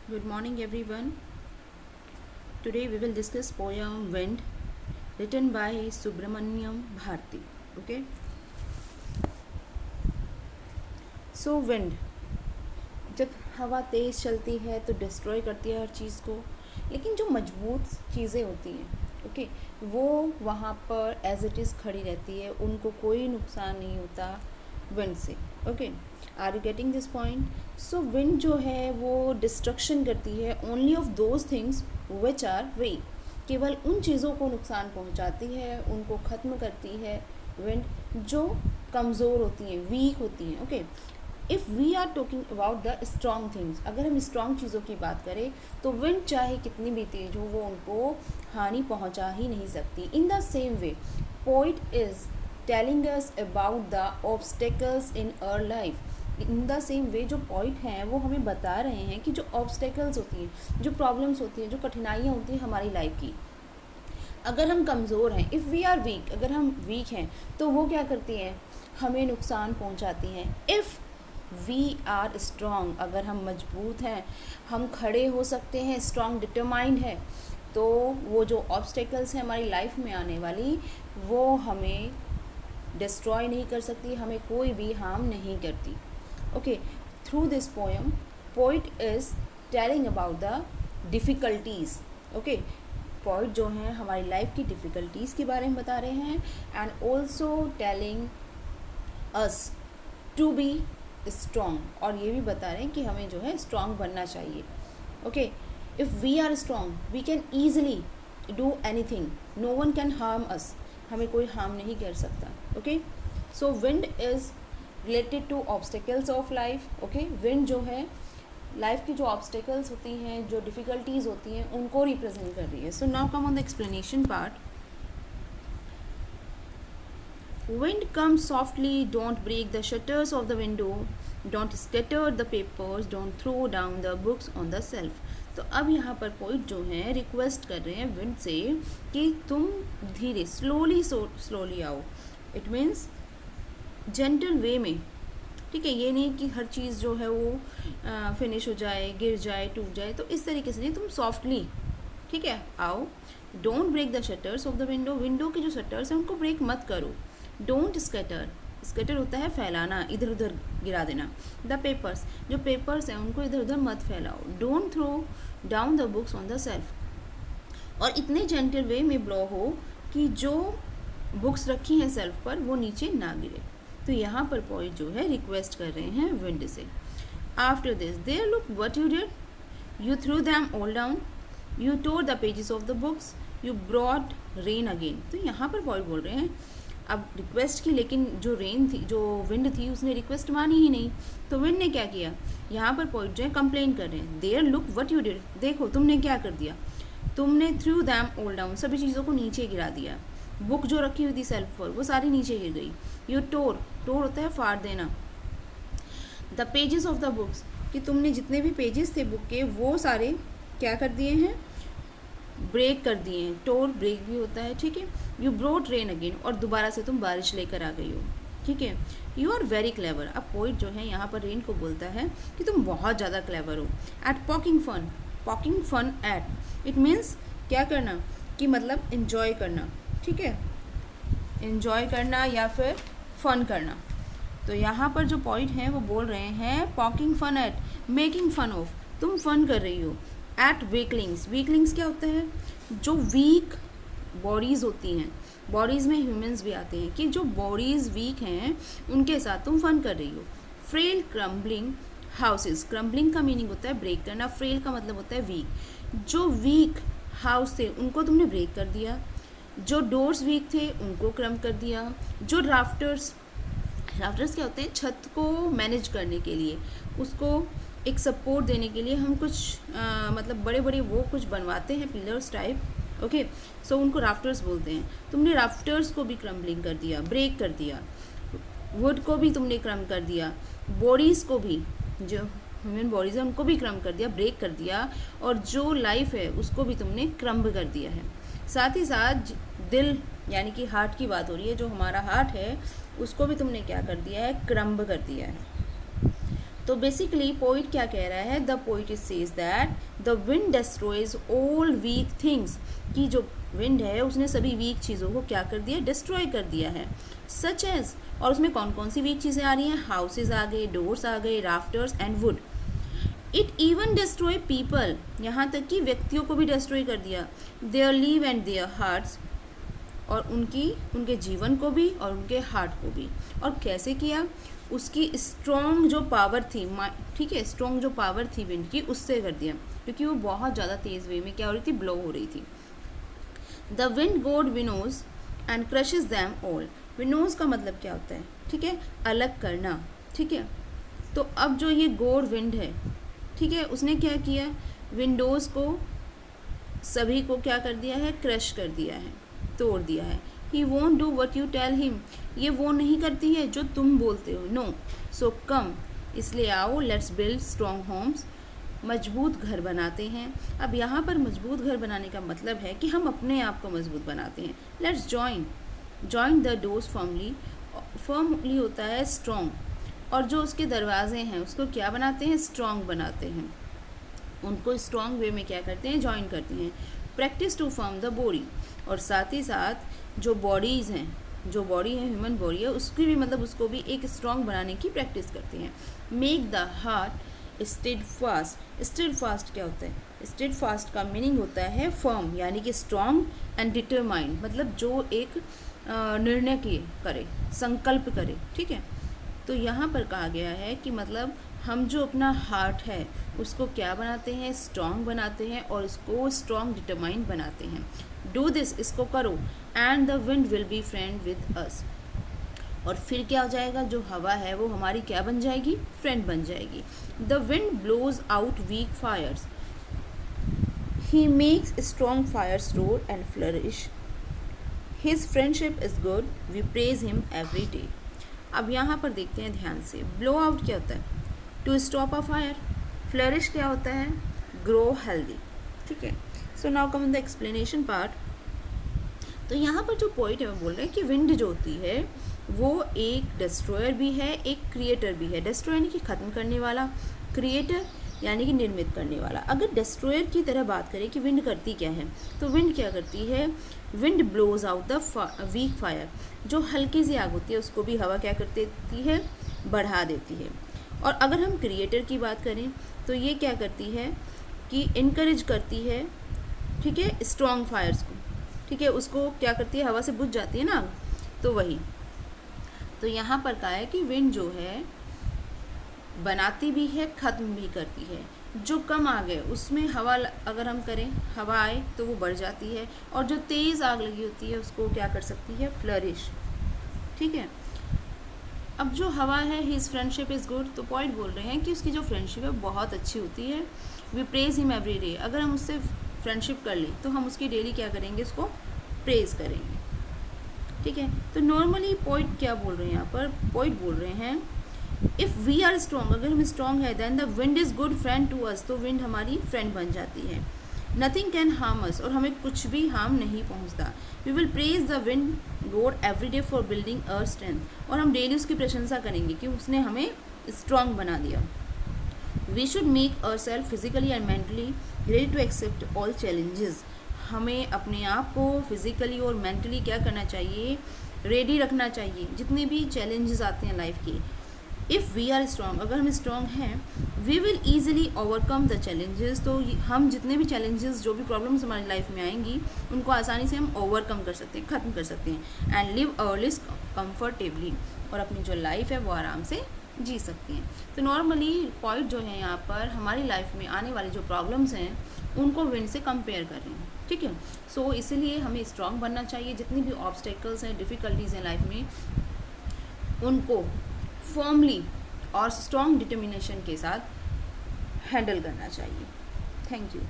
Good morning, everyone. Today we will discuss poem Wind, written by Subramaniam Bharti. Okay. So wind, जब हवा तेज़ चलती है तो डिस्ट्रॉय करती है हर चीज़ को, लेकिन जो मजबूत चीज़ें होती हैं ओके वो वहाँ पर एज इट इज़ खड़ी रहती है, उनको कोई नुकसान नहीं होता विंड से. Okay, are you getting this point? So wind जो है वो डिस्ट्रक्शन करती है only of those things which are weak. केवल उन चीज़ों को नुकसान पहुँचाती है, उनको ख़त्म करती है विंड जो कमज़ोर होती हैं, वीक होती हैं. Okay, if we are talking about the strong things, अगर हम स्ट्रॉन्ग चीज़ों की बात करें तो विंड चाहे कितनी भी तेज हो वो उनको हानि पहुंचा ही नहीं सकती. In the same way poet is telling us about the obstacles in our life. In the same way जो पॉइंट हैं वो हमें बता रहे हैं कि जो ऑब्स्टेकल्स होती हैं, जो प्रॉब्लम्स होती हैं, जो कठिनाइयाँ होती हैं हमारी लाइफ की, अगर हम कमज़ोर हैं, इफ़ वी आर वीक, अगर हम वीक हैं तो वो क्या करती हैं, हमें नुकसान पहुंचाती हैं. इफ़ वी आर स्ट्रॉन्ग, अगर हम मजबूत हैं, हम खड़े हो सकते हैं, स्ट्रॉन्ग डिटरमाइंड है, तो वो जो ऑब्स्टेकल्स हैं हमारी लाइफ में आने वाली वो हमें डिस्ट्रॉय नहीं कर सकती, हमें कोई भी हार्म नहीं करती. Okay, through this poem poet is telling about the difficulties. Okay, poet जो हैं हमारी लाइफ की डिफ़िकल्टीज़ के बारे में बता रहे हैं and also telling us to be strong, और ये भी बता रहे हैं कि हमें जो है स्ट्रॉन्ग बनना चाहिए. Okay, if we are strong we can easily do anything, no one can harm us, हमें कोई हार्म नहीं कर सकता. Okay, so wind is related to obstacles of life. Okay, wind जो है लाइफ की जो ऑब्स्टेकल्स होती हैं, जो डिफ़िकल्टीज़ होती हैं, उनको रिप्रेजेंट कर रही है. So now come on the explanation part. Wind comes softly, don't break the shutters of the window, don't scatter the papers, don't throw down the books on the shelf. तो अब यहाँ पर पोइट जो हैं request कर रहे हैं wind से कि तुम धीरे स्लोली आओ. इट मीन्स जेंटल वे में, ठीक है, ये नहीं कि हर चीज़ जो है वो फिनिश हो जाए, गिर जाए, टूट जाए, तो इस तरीके से नहीं, तुम सॉफ्टली, ठीक है, आओ. Don't break the shutters of the window, window के जो शटर्स हैं उनको ब्रेक मत करो. डोंट स्कैटर, स्कैटर होता है फैलाना, इधर उधर गिरा देना. द पेपर्स, जो पेपर्स हैं उनको इधर उधर मत फैलाओ. Don't throw down the books on the shelf, और इतने जेंटल वे में ब्लो हो कि जो बुक्स रखी हैं सेल्फ पर वो नीचे ना गिरे. तो यहाँ पर पॉइंट जो है रिक्वेस्ट कर रहे हैं विंड से. After this there look what you did, you threw them all down, you tore the pages of the books, you brought rain again. तो यहाँ पर पॉइंट बोल रहे हैं अब रिक्वेस्ट की, लेकिन जो रेन थी, जो विंड थी, उसने रिक्वेस्ट मानी ही नहीं. तो विंड ने क्या किया, यहाँ पर पॉइंट जो है कंप्लेन कर रहे हैं. There look what you did, देखो तुमने क्या कर दिया, तुमने थ्रू दैम ऑल डाउन, सभी चीज़ों को नीचे गिरा दिया. बुक जो रखी हुई थी सेल्फ पर वो सारी नीचे गिर गई. यू टोर, टोर होता है फाड़ देना. The pages of the books, कि तुमने जितने भी पेजेस थे बुक के वो सारे क्या कर दिए हैं, ब्रेक कर दिए हैं. टोर ब्रेक भी होता है, ठीक है. यू ब्रोट रेन अगेन, और दोबारा से तुम बारिश लेकर आ गई हो, ठीक है. यू आर वेरी क्लेवर, अब पोइट जो है यहाँ पर रेन को बोलता है कि तुम बहुत ज़्यादा क्लेवर हो. At poking fun at, it means क्या करना, कि मतलब इन्जॉय करना, ठीक है, इन्जॉय करना या फिर फन करना. तो यहाँ पर जो पॉइंट हैं वो बोल रहे हैं poking fun at, making fun of, तुम फन कर रही हो. एट वीकलिंग्स, वीकलिंग्स क्या होता है, जो वीक बॉडीज़ होती हैं, बॉडीज़ में ह्यूमंस भी आते हैं, कि जो बॉडीज़ वीक हैं उनके साथ तुम फन कर रही हो. फ्रेल क्रम्बलिंग हाउसेस, क्रम्बलिंग का मीनिंग होता है ब्रेक करना, फ्रेल का मतलब होता है वीक. जो वीक हाउस थे उनको तुमने ब्रेक कर दिया, जो डोर्स वीक थे उनको क्रम कर दिया. जो राफ्टर्स क्या होते हैं, छत को मैनेज करने के लिए, उसको एक सपोर्ट देने के लिए हम कुछ मतलब बड़े बड़े वो कुछ बनवाते हैं, पिलर्स टाइप. ओके, सो उनको राफ्टर्स बोलते हैं. तुमने राफ्टर्स को भी क्रम्बलिंग कर दिया, ब्रेक कर दिया. वुड को भी तुमने क्रम कर दिया, बॉडीज़ को भी, जो ह्यूमन बॉडीज़ है उनको भी क्रम कर दिया, ब्रेक कर दिया, और जो लाइफ है उसको भी तुमने क्रम्ब कर दिया है. साथ ही साथ दिल यानी कि हार्ट की बात हो रही है, जो हमारा हार्ट है उसको भी तुमने क्या कर दिया है, क्रम्ब कर दिया है. तो बेसिकली पोइट क्या कह रहा है, the poet says that the wind destroys all weak things, कि जो विंड है उसने सभी वीक चीज़ों को क्या कर दिया, डिस्ट्रॉय कर दिया है। सच एज, और उसमें कौन कौन सी वीक चीज़ें आ रही हैं, हाउसेज आ गए, डोर्स आ गए, rafters and wood. It even destroy people, यहाँ तक कि व्यक्तियों को भी डिस्ट्रॉय कर दिया, their live and their hearts, और उनके जीवन को भी और उनके हार्ट को भी। और कैसे किया, उसकी स्ट्रॉन्ग जो पावर थी, ठीक है, स्ट्रॉन्ग जो पावर थी विंड की, उससे कर दिया, क्योंकि वो बहुत ज़्यादा तेज़ वे में क्या हो रही थी, ब्लो हो रही थी। The wind god winnows and crushes them all. Winnows का मतलब क्या होता है, ठीक है, अलग करना, ठीक है। तो अब जो ये गॉड विंड है, ठीक है, उसने क्या किया, विंडोज़ को सभी को क्या कर दिया है, क्रश कर दिया है, तोड़ दिया है। He won't do what you tell him, ये वो नहीं करती है जो तुम बोलते हो, नो, सो कम, इसलिए आओ, लेट्स बिल्ड स्ट्रॉन्ग होम्स, मजबूत घर बनाते हैं। अब यहाँ पर मजबूत घर बनाने का मतलब है कि हम अपने आप को मजबूत बनाते हैं। Let's join the doors firmly, firmly होता है स्ट्रॉन्ग, और जो उसके दरवाजे हैं उसको क्या बनाते हैं, स्ट्रॉन्ग बनाते हैं, उनको स्ट्रॉन्ग वे में क्या करते हैं, ज्वाइन करते हैं। Practice to form the body, और साथ ही साथ जो बॉडीज़ हैं, जो बॉडी है, ह्यूमन बॉडी है, उसकी भी मतलब उसको भी एक स्ट्रॉन्ग बनाने की प्रैक्टिस करते हैं। Make the heart steadfast, steadfast क्या होता है, स्टेड फास्ट का मीनिंग होता है फर्म, यानी कि स्ट्रॉन्ग, एंड डिटरमाइंड मतलब जो एक निर्णय करे, संकल्प करे, ठीक है। तो यहाँ पर कहा गया है कि मतलब हम जो अपना हार्ट है उसको क्या बनाते हैं, स्ट्रॉन्ग बनाते हैं, और इसको स्ट्रॉन्ग डिटरमाइंड बनाते हैं। डू दिस, इसको करो, and the wind will be friend with us, और फिर क्या हो जाएगा, जो हवा है वो हमारी क्या बन जाएगी, फ्रेंड बन जाएगी। The wind blows out weak fires, he makes strong fires roar and flourish, his friendship is good, we praise him every day. अब यहाँ पर देखते हैं ध्यान से, ब्लो आउट क्या होता है, to stop a fire, flourish क्या होता है, ग्रो हेल्दी, ठीक है। So now come in the explanation part. तो यहाँ पर जो पॉइंट है वो बोल रहे हैं कि विंड जो होती है वो एक डिस्ट्रॉयर भी है, एक क्रिएटर भी है। डिस्ट्रॉयर यानी कि ख़त्म करने वाला, क्रिएटर यानी कि निर्मित करने वाला। अगर डिस्ट्रॉयर की तरह बात करें कि विंड करती क्या है, तो विंड क्या करती है, wind blows out the weak fire, जो हल्की सी आग होती है उसको भी हवा क्या कर देती है, बढ़ा देती है। और अगर हम क्रिएटर की बात करें तो ये क्या करती है कि इनकरेज करती है, ठीक है, स्ट्रॉन्ग फायर्स को, ठीक है, उसको क्या करती है, हवा से बुझ जाती है ना, तो वही। तो यहाँ पर कहा है कि विंड जो है बनाती भी है, ख़त्म भी करती है। जो कम आग है उसमें हवा अगर हम करें, हवा आए तो वो बढ़ जाती है, और जो तेज़ आग लगी होती है उसको क्या कर सकती है, फ्लरिश, ठीक है। अब जो हवा है, हिज फ्रेंडशिप इज़ गुड, तो पॉइंट बोल रहे हैं कि उसकी जो फ्रेंडशिप है बहुत अच्छी होती है। We praise him every day, अगर हम उससे फ्रेंडशिप कर लें तो हम उसकी डेली क्या करेंगे, उसको प्रेज करेंगे, ठीक है। तो नॉर्मली पॉइंट क्या बोल रहे हैं यहाँ पर, पॉइंट बोल रहे हैं इफ़ वी आर स्ट्रॉन्ग, अगर हम स्ट्रॉन्ग है, then the wind is good friend to us, तो विंड हमारी फ्रेंड बन जाती है। नथिंग कैन हार्म अस, और हमें कुछ भी हार्म नहीं पहुँचता। We will praise the wind god every day for building our strength, और हम डेली उसकी प्रशंसा करेंगे कि उसने हमें स्ट्रॉन्ग बना दिया। We should make our self physically and mentally ready to accept all challenges, हमें अपने आप को फिजिकली और मेंटली क्या करना चाहिए, रेडी रखना चाहिए जितने भी चैलेंजेस आते हैं लाइफ के। इफ़ वी आर स्ट्रॉन्ग, अगर हम स्ट्रॉन्ग हैं, we will easily overcome the challenges, तो हम जितने भी चैलेंजेस, जो भी प्रॉब्लम्स हमारी लाइफ में आएंगी उनको आसानी से हम ओवरकम कर सकते हैं, ख़त्म कर सकते हैं। And live our list comfortably, और अपनी जो लाइफ है वो आराम से जी सकती हैं। तो नॉर्मली पॉइंट जो है यहाँ पर हमारी लाइफ में आने वाली जो प्रॉब्लम्स हैं उनको विंड से कंपेयर कर रहे हैं, ठीक है। सो इसीलिए हमें स्ट्रॉन्ग बनना चाहिए, जितनी भी ऑब्स्टेकल्स हैं, डिफ़िकल्टीज़ हैं लाइफ में, उनको फर्मली और स्ट्रॉन्ग डिटर्मिनेशन के साथ हैंडल करना चाहिए। Thank you.